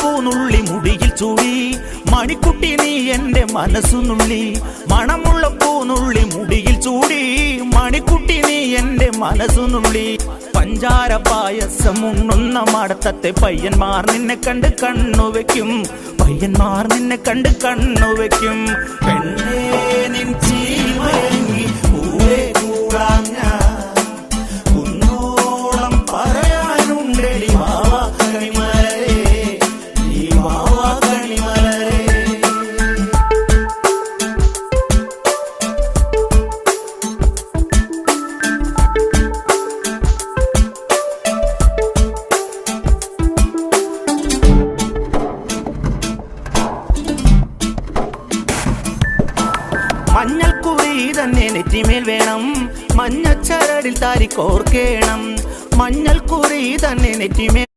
പൂനുള്ളി മുടിയിൽ ചൂടി മണിക്കുട്ടി നീ എന്റെ മനസ്സുനുള്ളി മണമുള്ള പൂനുള്ളി മുടിയിൽ ചൂടി മണിക്കുട്ടി നീ എന്റെ മനസ്സുനുള്ളി പഞ്ചാര പായസം ഉണ്ണുന്ന മടത്തത്തെ പയ്യന്മാർ നിന്നെ കണ്ട് കണ്ണുവെക്കും പയ്യന്മാർ നിന്നെ കണ്ട് കണ്ണുവെക്കും പെണ്ണേ നിൻ ചീമയങ്ങി കൂടെ കൂടാൻ ഞാൻ കുന്നോളം പറയാനുണ്ടടി വാവാ കണിമലരേ നീ വാവാ കണിമലരേ. മഞ്ഞൾക്കുറി തന്നെ നെറ്റിമേൽ വേണം മഞ്ഞച്ചരടിൽ താരി കോർക്കേണം മഞ്ഞൾക്കുറി തന്നെ നെറ്റിമേൽ